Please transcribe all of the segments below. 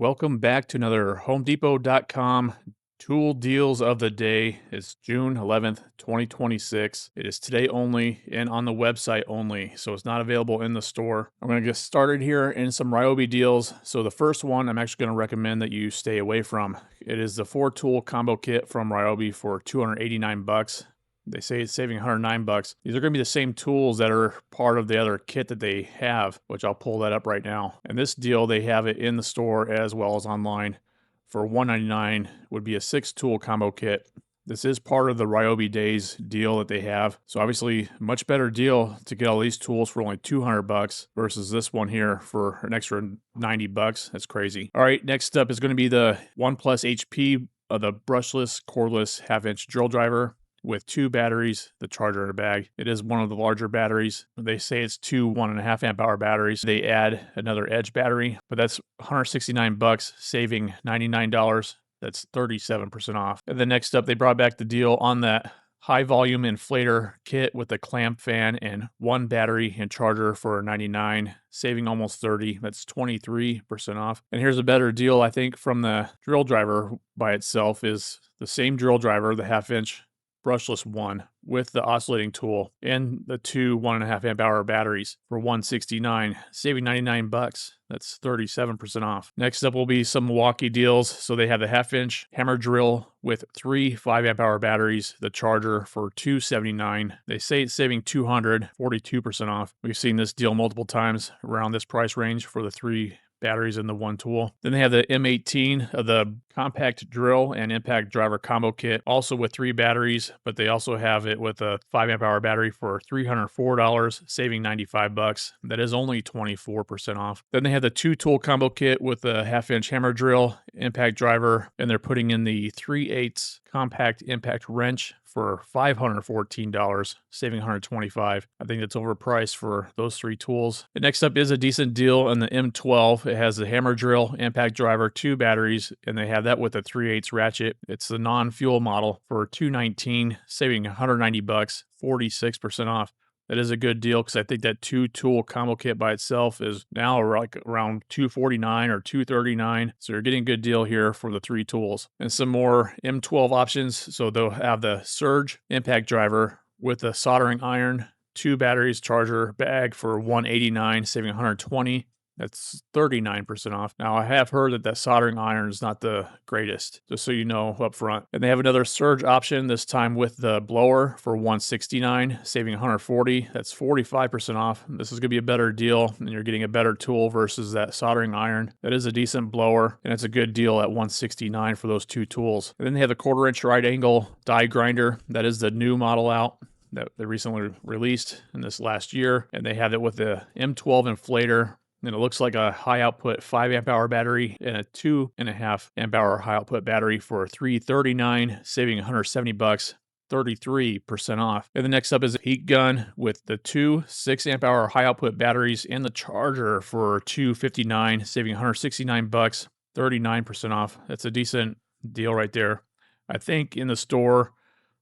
Welcome back to another HomeDepot.com tool deals of the day. It's June 11th, 2026. It is today only and on the website only, so it's not available in the store. I'm going to get started here in some Ryobi deals. So the first one I'm actually going to recommend that you stay away from. It is the 4-tool combo kit from Ryobi for 289 bucks. They say it's saving 109 bucks. These are going to be the same tools that are part of the other kit that they have, which I'll pull that up right now. And this deal, they have it in the store as well as online. For $199 would be a 6-tool combo kit. This is part of the Ryobi Days deal that they have. So obviously, much better deal to get all these tools for only 200 bucks versus this one here for an extra 90 bucks. That's crazy. All right, next up is going to be the 1+ HP of the brushless, cordless half-inch drill driver with 2 batteries, the charger in a bag. It is one of the larger batteries. They say it's 2 1.5 amp hour batteries. They add another edge battery, but that's 169 bucks, saving $99. That's 37% off. And then next up, they brought back the deal on that high volume inflator kit with the clamp fan and 1 battery and charger for $99, saving almost $30. That's 23% off. And here's a better deal, I think, from the drill driver by itself is the same drill driver, the half-inch brushless one with the oscillating tool and the 2 1.5 amp hour batteries for $169, saving 99 bucks. That's 37% off. Next up will be some Milwaukee deals. So they have the half-inch hammer drill with 3 5 amp hour batteries, the charger for $279. They say it's saving $200, 42% off. We've seen this deal multiple times around this price range for the 3 batteries in the 1 tool. Then they have the M18 of the compact drill and impact driver combo kit, also with 3 batteries, but they also have it with a 5 amp hour battery for $304, saving 95 bucks. That is only 24% off. Then they have the 2-tool combo kit with a half-inch hammer drill, impact driver, and they're putting in the 3/8 compact impact wrench for $514, saving $125. I think that's overpriced for those 3 tools. And next up is a decent deal on the M12. It has the hammer drill, impact driver, 2 batteries, and they have that with a 3/8 ratchet. It's the non-fuel model for $219, saving $190, 46% off. That is a good deal because I think that 2-tool combo kit by itself is now like around $249 or $239. So you're getting a good deal here for the 3 tools. And some more M12 options. So they'll have the Surge impact driver with the soldering iron, 2 batteries, charger, bag for $189, saving $120. That's 39% off. Now, I have heard that soldering iron is not the greatest, just so you know up front. And they have another Surge option, this time with the blower for $169, saving $140. That's 45% off. This is going to be a better deal, and you're getting a better tool versus that soldering iron. That is a decent blower, and it's a good deal at $169 for those 2 tools. And then they have the 1/4-inch right angle die grinder. That is the new model out that they recently released in this last year. And they have it with the M12 inflator. And it looks like a high output 5 amp hour battery and a 2.5 amp hour high output battery for $339, saving $170, 33% off. And the next up is a heat gun with the 2 6 amp hour high output batteries and the charger for $259, saving $169, 39% off. That's a decent deal right there. I think in the store,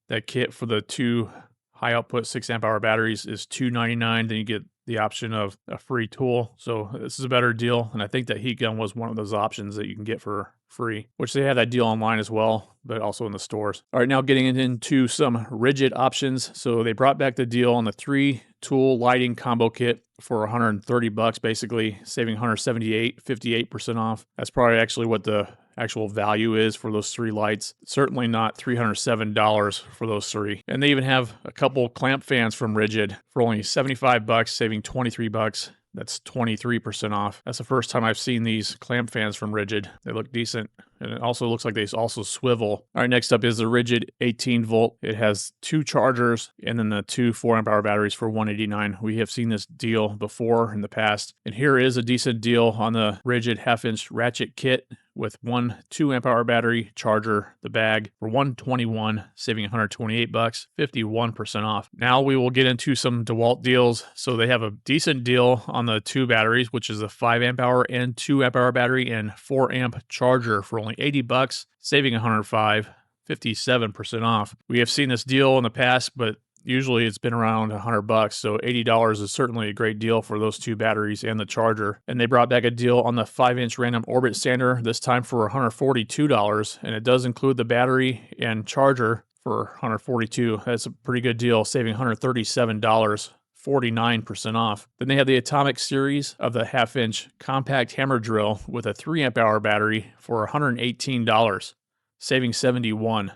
that kit for the 2 high output 6 amp hour batteries is $299. Then you get the option of a free tool. So this is a better deal. And I think that heat gun was one of those options that you can get for free, which they have that deal online as well, but also in the stores. All right, now getting into some Ridgid options. So they brought back the deal on the 3-tool lighting combo kit for $130, basically saving $178, 58% off. That's probably actually what the actual value is for those 3 lights. Certainly not $307 for those 3. And they even have a couple clamp fans from Ridgid for only $75, saving $23. That's 23% off. That's the first time I've seen these clamp fans from Ridgid. They look decent. And it also looks like they also swivel. All right, next up is the Ridgid 18 volt. It has 2 chargers and then the 2 4 amp hour batteries for $189. We have seen this deal before in the past. And here is a decent deal on the Ridgid half-inch ratchet kit with 1 2 amp hour battery, charger, the bag for $121, saving $128, 51% off. Now we will get into some DeWalt deals. So they have a decent deal on the 2 batteries, which is a 5 amp hour and 2 amp hour battery and 4 amp charger for only $80, saving $105, 57% off. We have seen this deal in the past, but Usually it's been around $100, so $80 is certainly a great deal for those two batteries and the charger. And they brought back a deal on the 5-inch random orbit sander, this time for $142, and it does include the battery and charger for $142. That's a pretty good deal, saving $137. 49% off. Then they have the Atomic series of the 1/2-inch compact hammer drill with a 3 amp hour battery for $118, saving $71.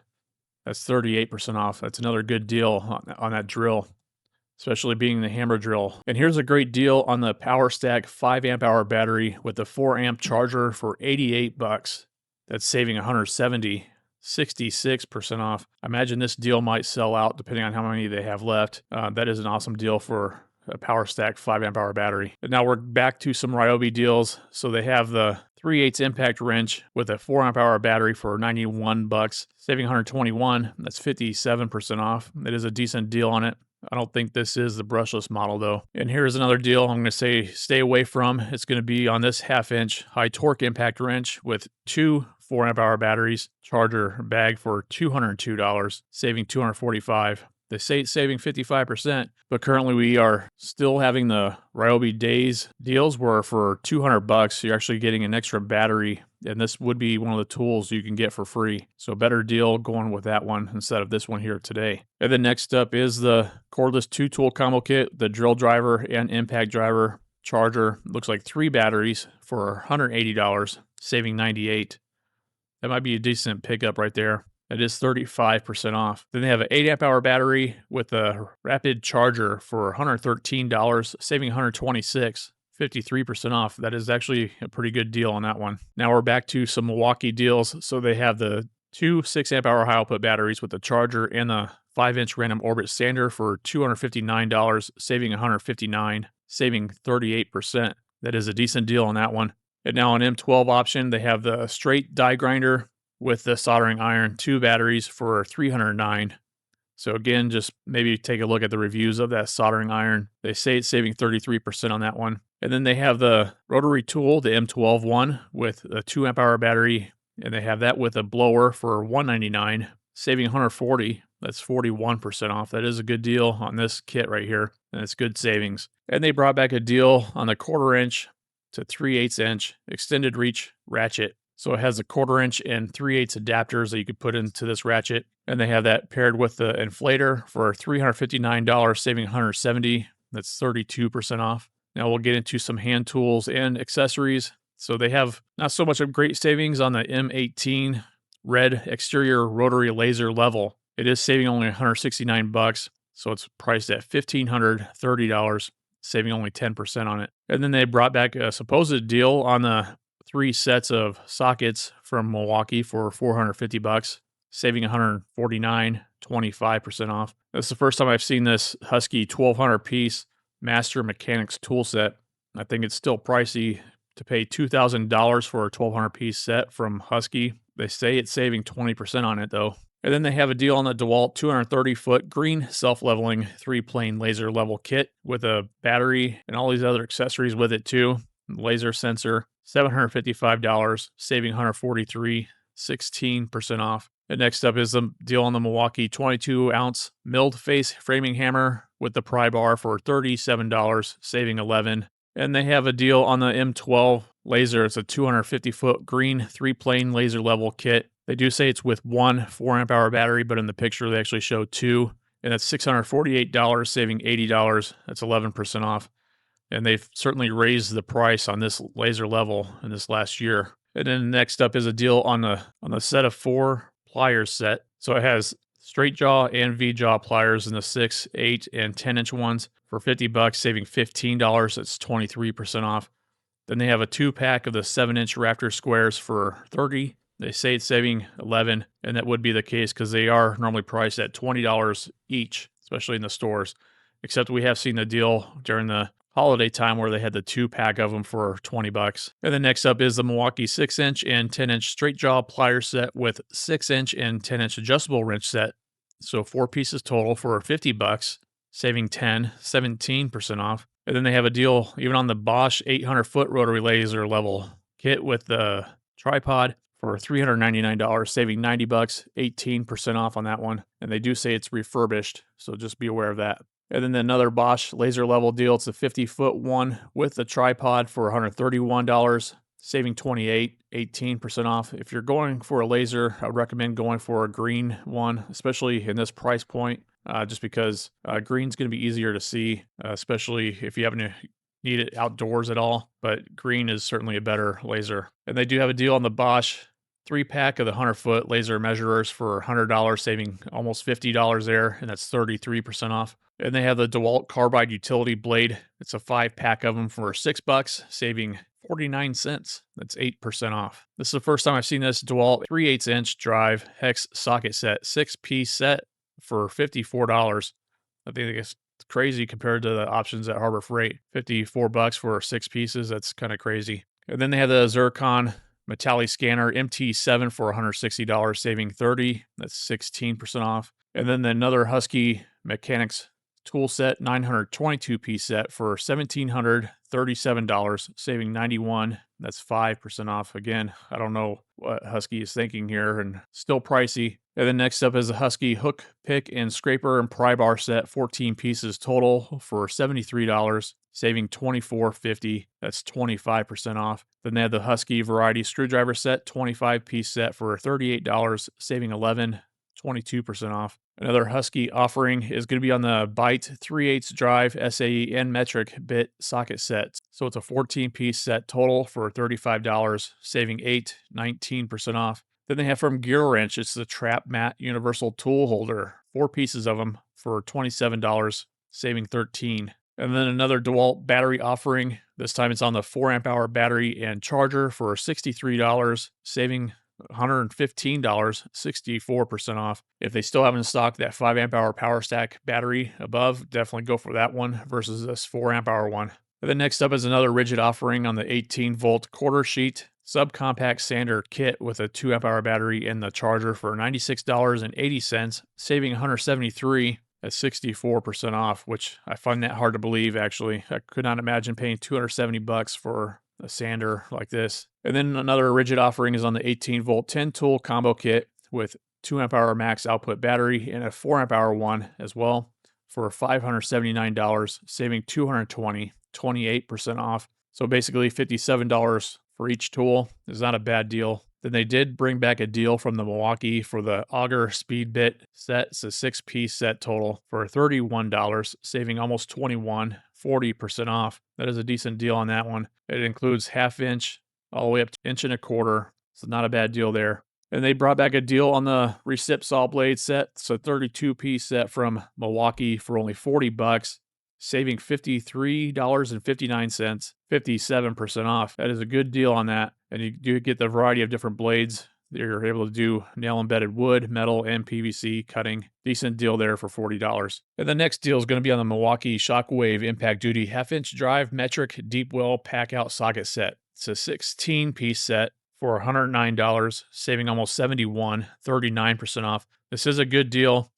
That's 38% off. That's another good deal on that drill, especially being the hammer drill. And here's a great deal on the Power Stack 5 amp hour battery with the 4 amp charger for $88. That's saving $170. 66% off. I imagine this deal might sell out depending on how many they have left. That is an awesome deal for a Power Stack 5 amp hour battery. And now we're back to some Ryobi deals. So they have the 3/8 impact wrench with a 4 amp hour battery for $91, saving $121. That's 57% off. It is a decent deal on it. I don't think this is the brushless model though. And here's another deal I'm going to say stay away from. It's going to be on this 1/2-inch high torque impact wrench with two 4 amp hour batteries, charger bag for $202, saving $245. They say it's saving 55%, but currently we are still having the Ryobi Days deals where for $200, you're actually getting an extra battery, and this would be one of the tools you can get for free. So better deal going with that one instead of this one here today. And then next up is the cordless 2-tool combo kit, the drill driver and impact driver charger. Looks like 3 batteries for $180, saving $98. That might be a decent pickup right there. It is 35% off. Then they have an 8 amp hour battery with a rapid charger for $113, saving $126, 53% off. That is actually a pretty good deal on that one. Now we're back to some Milwaukee deals. So they have the two 6 amp hour high output batteries with the charger and the 5-inch random orbit sander for $259, saving $159, saving 38%. That is a decent deal on that one. And now on M12 option, they have the straight die grinder with the soldering iron, 2 batteries for $309. So again, just maybe take a look at the reviews of that soldering iron. They say it's saving 33% on that one. And then they have the rotary tool, the M12 one, with a 2 amp hour battery, and they have that with a blower for $199, saving $140. That's 41% off. That is a good deal on this kit right here, and it's good savings. And they brought back a deal on the 1/4 inch to 3/8 inch extended reach ratchet. So it has a 1/4 inch and 3/8 adapters that you could put into this ratchet. And they have that paired with the inflator for $359, saving $170. That's 32% off. Now we'll get into some hand tools and accessories. So they have not so much of great savings on the M18 red exterior rotary laser level. It is saving only $169. So it's priced at $1,530. Saving only 10% on it. And then they brought back a supposed deal on the 3 sets of sockets from Milwaukee for $450, saving $149, 25% off. That's the first time I've seen this Husky 1200 piece Master Mechanics tool set. I think it's still pricey to pay $2,000 for a 1200 piece set from Husky. They say it's saving 20% on it though. And then they have a deal on the DeWalt 230-foot green self-leveling 3-plane laser level kit with a battery and all these other accessories with it too. Laser sensor, $755, saving $143, 16% off. And next up is the deal on the Milwaukee 22-ounce milled face framing hammer with the pry bar for $37, saving $11. And they have a deal on the M12 laser. It's a 250-foot green 3-plane laser level kit. They do say it's with one 4 amp hour battery, but in the picture they actually show 2. And that's $648, saving $80. That's 11% off. And they've certainly raised the price on this laser level in this last year. And then next up is a deal on the set of 4 pliers set. So it has straight jaw and V jaw pliers in the 6, 8, and 10-inch ones for $50, saving $15. That's 23% off. Then they have a 2-pack of the 7-inch Raptor squares for $30. They say it's saving $11, and that would be the case because they are normally priced at $20 each, especially in the stores. Except we have seen the deal during the holiday time where they had the 2-pack of them for $20. And then next up is the Milwaukee 6-inch and 10-inch straight jaw pliers set with 6-inch and 10-inch adjustable wrench set. So 4 pieces total for $50, saving 17% off. And then they have a deal even on the Bosch 800-foot rotary laser level kit with the tripod for $399, saving 90 bucks, 18% off on that one. And they do say it's refurbished, so just be aware of that. And then another Bosch laser level deal. It's a 50-foot one with a tripod for $131, saving 28, 18% off. If you're going for a laser, I would recommend going for a green one, especially in this price point, just because green's going to be easier to see, especially if you happen to need it outdoors at all. But green is certainly a better laser. And they do have a deal on the Bosch 3-pack of the 100-foot laser measurers for $100, saving almost $50 there, and that's 33% off. And they have the DeWalt carbide utility blade. It's a 5-pack of them for $6, saving 49 cents. That's 8% off. This is the first time I've seen this DeWalt 3/8-inch drive hex socket set, 6-piece set for $54. I think it's crazy compared to the options at Harbor Freight. $54 for 6 pieces. That's kind of crazy. And then they have the Zircon Metallic Scanner MT7 for $160, saving $30. That's 16% off. And then another Husky Mechanics tool set, 922-piece set for $1,737, saving $91. That's 5% off. Again, I don't know what Husky is thinking here, and still pricey. And then next up is a Husky hook, pick, and scraper and pry bar set, 14 pieces total for $73, saving $24.50. That's 25% off. Then they have the Husky variety screwdriver set, 25-piece set for $38, saving $11, 22% off. Another Husky offering is going to be on the Byte 3/8 drive SAE and metric bit socket set. So it's a 14-piece set total for $35, saving $8, 19% off. Then they have from Gear Wrench, it's the Trap Mat Universal Tool Holder, 4 pieces of them for $27, saving $13. And then another DeWalt battery offering. This time it's on the 4 amp hour battery and charger for $63, saving $115, 64% off. If they still have in stock that 5 amp hour power stack battery above, definitely go for that one versus this 4 amp hour one. And then next up is another Ridgid offering on the 18-volt quarter sheet subcompact sander kit with a 2 amp hour battery and the charger for $96.80, saving $173 at 64% off, which I find that hard to believe, actually. I could not imagine paying $270 for a sander like this. And then another Ridgid offering is on the 18-volt 10-tool combo kit with 2 amp hour max output battery and a 4 amp hour one as well for $579, saving $220, 28% off. So basically $57 for each tool is not a bad deal. Then they did bring back a deal from the Milwaukee for the Auger Speed Bit set. It's a 6-piece set total for $31, saving almost $21, 40% off. That is a decent deal on that one. It includes 1/2 inch all the way up to 1.25 inch. So not a bad deal there. And they brought back a deal on the Recip saw blade set. It's a 32-piece set from Milwaukee for only $40, saving $53.59, 57% off. That is a good deal on that. And you do get the variety of different blades. You're able to do nail-embedded wood, metal, and PVC cutting. Decent deal there for $40. And the next deal is going to be on the Milwaukee Shockwave Impact Duty 1/2 inch drive metric deep well pack out socket set. It's a 16-piece set for $109, saving almost $71, 39% off. This is a good deal.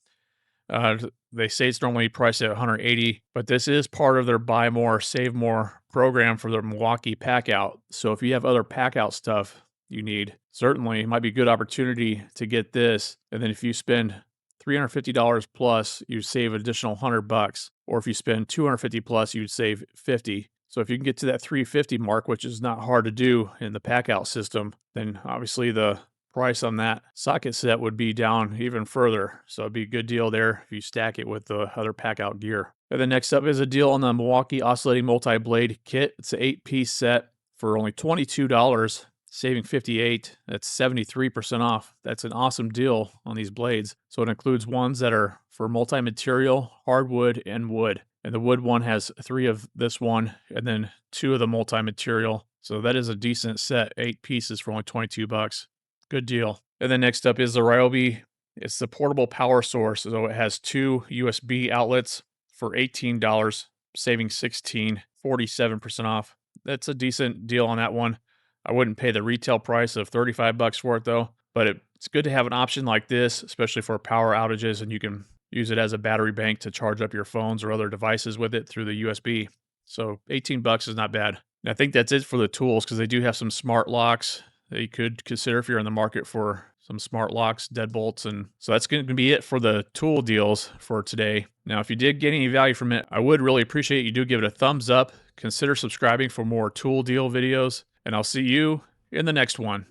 They say it's normally priced at $180, but this is part of their buy more, save more program for their Milwaukee pack out. So if you have other pack out stuff you need, certainly it might be a good opportunity to get this. And then if you spend $350 plus, you save an additional $100. Or if you spend $250 plus, you'd save $50. So if you can get to that $350 mark, which is not hard to do in the pack out system, then obviously the price on that socket set would be down even further. So it'd be a good deal there if you stack it with the other pack out gear. And then next up is a deal on the Milwaukee Oscillating Multi-Blade Kit. It's an 8-piece set for only $22, saving $58. That's 73% off. That's an awesome deal on these blades. So it includes ones that are for multi-material, hardwood, and wood. And the wood one has 3 of this one and then 2 of the multi-material. So that is a decent set, 8 pieces for only $22. Good deal. And then next up is the Ryobi. It's the portable power source. So it has 2 USB outlets for $18, saving $16, 47% off. That's a decent deal on that one. I wouldn't pay the retail price of $35 for it though, but it's good to have an option like this, especially for power outages, and you can use it as a battery bank to charge up your phones or other devices with it through the USB. So $18 is not bad. And I think that's it for the tools because they do have some smart locks. that you could consider if you're in the market for some smart locks, deadbolts. And so that's going to be it for the tool deals for today. Now, if you did get any value from it, I would really appreciate you do give it a thumbs up. Consider subscribing for more tool deal videos, and I'll see you in the next one.